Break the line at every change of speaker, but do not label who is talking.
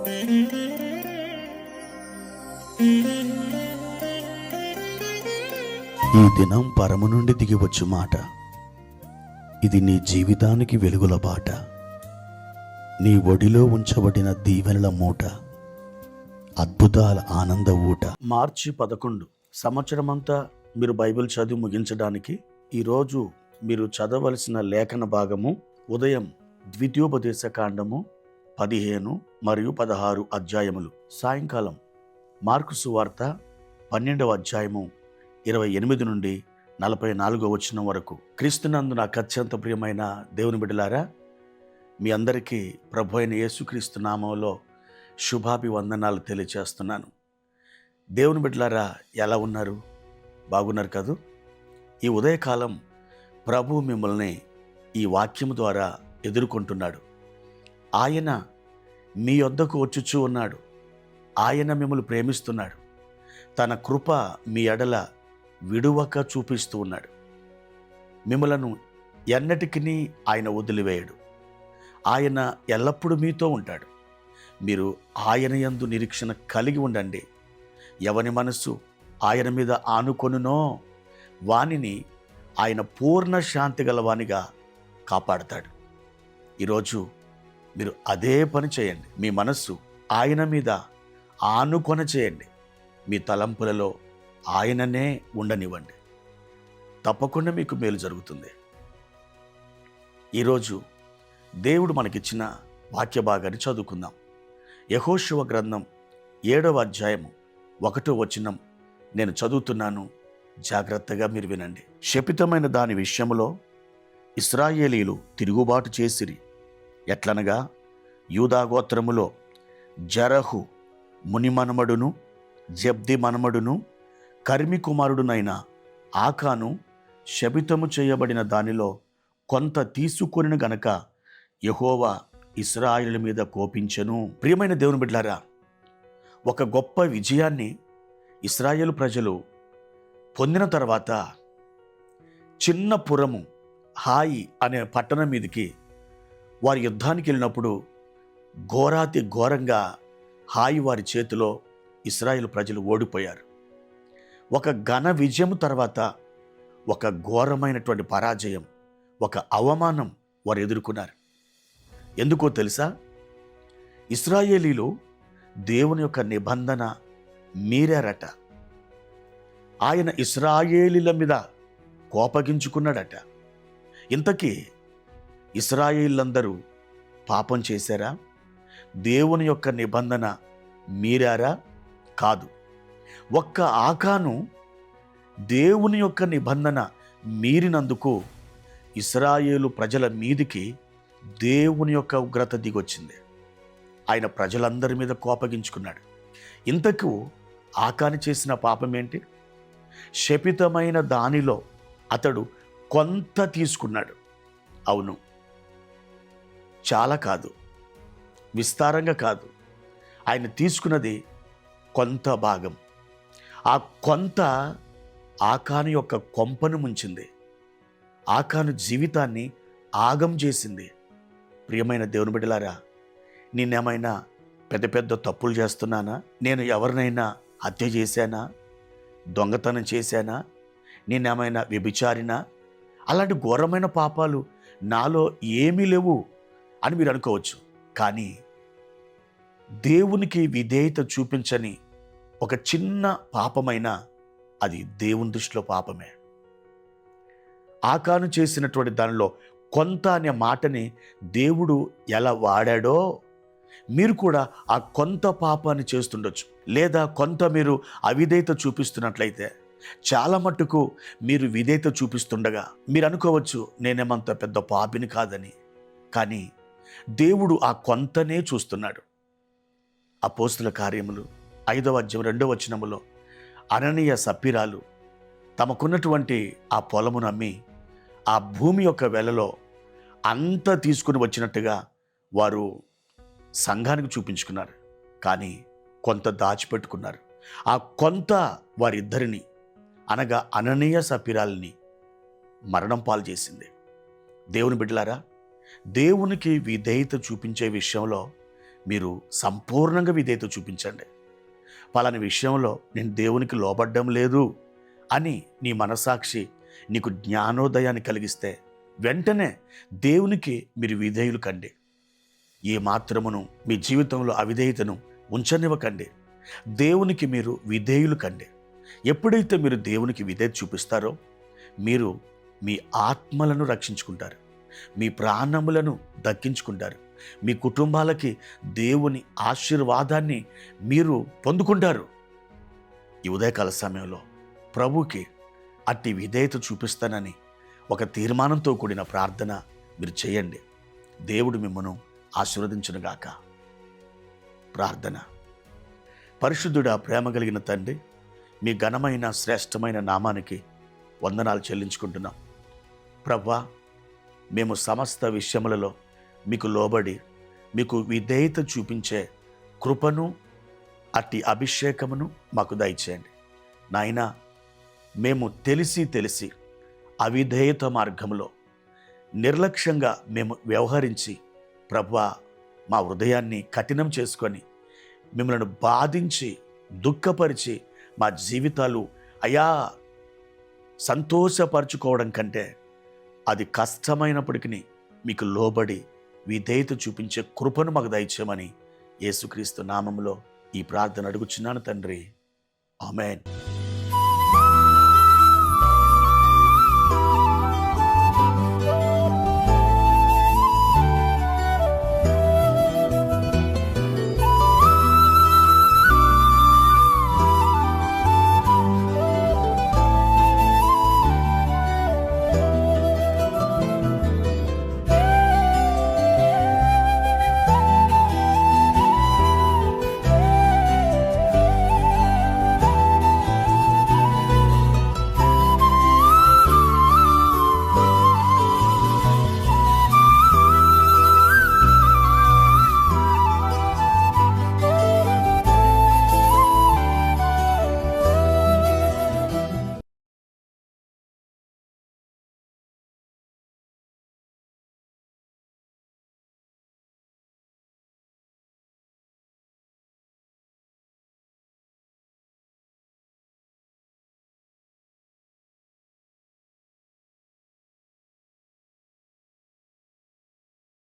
ఈ దినం పరము నుండి దిగివచ్చు మాట, ఇది నీ జీవితానికి వెలుగుల బాట, నీ ఒడిలో ఉంచబడిన దీవెనల మూట, అద్భుతాల ఆనంద ఊట. మార్చి 11 సంవత్సరమంతా మీరు బైబిల్ చదివి ముగించడానికి ఈరోజు మీరు చదవలసిన లేఖన భాగము ఉదయం ద్వితీయోపదేశ కాండము 15 మరియు 16 అధ్యాయములు, సాయంకాలం మార్కు సువార్త 12వ అధ్యాయము 28 నుండి 44వ వచనం వరకు. క్రీస్తునందు నాకు అత్యంత ప్రియమైన దేవుని బిడ్డలారా, మీ అందరికీ ప్రభు అయిన యేసుక్రీస్తు నామంలో శుభాభివందనాలు తెలియచేస్తున్నాను. దేవుని బిడ్డలారా, ఎలా ఉన్నారు? బాగున్నారు కదూ? ఈ ఉదయకాలం ప్రభు మిమ్మల్ని ఈ వాక్యము ద్వారా ఎదుర్కొంటున్నాడు. ఆయన మీ యొద్దకు వచ్చుచూ ఉన్నాడు. ఆయన మిమ్మల్ని ప్రేమిస్తున్నాడు. తన కృప మీ ఎడల విడువక చూపిస్తూ ఉన్నాడు. మిమ్మలను ఎన్నటికీ ఆయన వదిలివేయడు. ఆయన ఎల్లప్పుడూ మీతో ఉంటాడు. మీరు ఆయన యందు నిరీక్షణ కలిగి ఉండండి. ఎవని మనస్సు ఆయన మీద ఆనుకొనునో వానిని ఆయన పూర్ణ శాంతి గలవానిగా కాపాడతాడు. ఈరోజు మీరు అదే పని చేయండి. మీ మనస్సు ఆయన మీద ఆనుకొన చేయండి. మీ తలంపులలో ఆయననే ఉండనివ్వండి. తప్పకుండా మీకు మేలు జరుగుతుంది. ఈరోజు దేవుడు మనకిచ్చిన వాక్య భాగాన్ని చదువుకుందాం. యెహోషువ గ్రంథం 7వ అధ్యాయము 1వ వచనం నేను చదువుతున్నాను. జాగ్రత్తగా మీరు వినండి. శపితమైన దాని విషయంలో ఇశ్రాయేలీలు తిరుగుబాటు చేసిరి. ఎట్లనగా యూదాగోత్రములో జరహు మునిమనమడును జబ్ది మనమడును కర్మి కుమారుడునైన ఆకాను శపితము చేయబడిన దానిలో కొంత తీసుకొనిన గనక యెహోవా ఇశ్రాయేలు మీద కోపించెను. ప్రియమైన దేవుని బిడ్డలారా, ఒక గొప్ప విజయాన్ని ఇశ్రాయేలు ప్రజలు పొందిన తర్వాత చిన్న పురము హాయి అనే పట్టణం మీదకి వారి యుద్ధానికి వెళ్ళినప్పుడు ఘోరాతి ఘోరంగా హాయి వారి చేతిలో ఇశ్రాయేలు ప్రజలు ఓడిపోయారు. ఒక ఘన విజయం తర్వాత ఒక ఘోరమైనటువంటి పరాజయం, ఒక అవమానం వారు ఎదుర్కొన్నారు. ఎందుకో తెలుసా? ఇశ్రాయేలీలు దేవుని యొక్క నిబంధన మీరారట. ఆయన ఇశ్రాయేలీల మీద కోపగించుకున్నాడట. ఇంతకీ ఇశ్రాయేలీలందరూ పాపం చేశారా? దేవుని యొక్క నిబంధన మీరారా? కాదు. ఒక్క ఆకాను దేవుని యొక్క నిబంధన మీరినందుకు ఇశ్రాయేలు ప్రజల మీదికి దేవుని యొక్క ఉగ్రత దిగొచ్చింది. ఆయన ప్రజలందరి మీద కోపగించుకున్నాడు. ఇంతకు ఆకాను చేసిన పాపం ఏంటి? శపితమైన దానిలో అతడు కొంత తీసుకున్నాడు. అవును, చాలా కాదు, విస్తారంగా కాదు. ఆయన తీసుకున్నది కొంత భాగం. ఆ కొంత ఆకాను యొక్క కొంపను ముంచింది. ఆకాను జీవితాన్ని ఆగం చేసింది. ప్రియమైన దేవుని బిడ్డలారా, నేనేమైనా పెద్ద పెద్ద తప్పులు చేస్తున్నానా? నేను ఎవరినైనా హత్య చేశానా? దొంగతనం చేశానా? నేనేమైనా వ్యభిచారినా? అలాంటి ఘోరమైన పాపాలు నాలో ఏమీ లేవు అని మీరు అనుకోవచ్చు. కానీ దేవునికి విధేయత చూపించని ఒక చిన్న పాపమైన అది దేవుని దృష్టిలో పాపమే. ఆకాను చేసినటువంటి దానిలో కొంత అనే మాటని దేవుడు ఎలా వాడాడో మీరు కూడా ఆ కొంత పాపాన్ని చేస్తుండొచ్చు. లేదా కొంత మీరు అవిధేయత చూపిస్తున్నట్లయితే, చాలా మట్టుకు మీరు విధేయత చూపిస్తుండగా మీరు అనుకోవచ్చు, నేనేమంత పెద్ద పాపిని కాదని. కానీ దేవుడు ఆ కొంతనే చూస్తున్నాడు. అపోస్తుల కార్యములు 5వ అధ్యాయం 2వ వచనములో అననీయ సప్పిరాలు తమకున్నటువంటి ఆ పొలమును అమ్మి ఆ భూమి యొక్క వెలలో అంతా తీసుకుని వచ్చినట్టుగా వారు సంఘానికి చూపించుకున్నారు. కానీ కొంత దాచిపెట్టుకున్నారు. ఆ కొంత వారిద్దరిని, అనగా అననీయ సప్పిరాలని మరణం పాలు చేసింది. దేవుని బిడ్డలారా, దేవునికి విధేయత చూపించే విషయంలో మీరు సంపూర్ణంగా విధేయత చూపించండి. పలాని విషయంలో నేను దేవునికి లోబడ్డం లేదు అని నీ మనసాక్షి నీకు జ్ఞానోదయాన్ని కలిగిస్తే వెంటనే దేవునికి మీరు విధేయులు కండి. ఏ మాత్రమును మీ జీవితంలో అవిధేయతను ఉంచనివ్వకండి. దేవునికి మీరు విధేయులు కండి. ఎప్పుడైతే మీరు దేవునికి విధేయత చూపిస్తారో మీరు మీ ఆత్మలను రక్షించుకుంటారు, మీ ప్రాణములను దక్కించుకుంటారు, మీ కుటుంబాలకి దేవుని ఆశీర్వాదాన్ని మీరు పొందుకుంటారు. ఈ ఉదయకాల సమయంలో ప్రభువుకి అట్టి విధేయత చూపిస్తానని ఒక తీర్మానంతో కూడిన ప్రార్థన మీరు చేయండి. దేవుడు మిమ్మను ఆశీర్వదించునుగాక. ప్రార్థన. పరిశుద్ధుడా, ప్రేమ కలిగిన తండ్రి, మీ ఘనమైన శ్రేష్టమైన నామానికి వందనాలు చెల్లించుకుంటున్నాం. ప్రభువా, మేము సమస్త విషయములలో మీకు లోబడి మీకు విధేయత చూపించే కృపను అట్టి అభిషేకమును మాకు దయచేయండి నాయనా. మేము తెలిసి అవిధేయత మార్గంలో నిర్లక్ష్యంగా మేము వ్యవహరించి ప్రభువా, మా హృదయాన్ని కఠినం చేసుకొని మిమ్మల్ని బాధించి దుఃఖపరిచి మా జీవితాలు అయా సంతోషపరచుకోవడం కంటే అది కష్టమైనప్పటికీ మీకు లోబడి విధేయత చూపించే కృపను మాకు దయచేయమని యేసుక్రీస్తు నామములో ఈ ప్రార్థన అడుగుచున్నాను తండ్రి. ఆమేన్.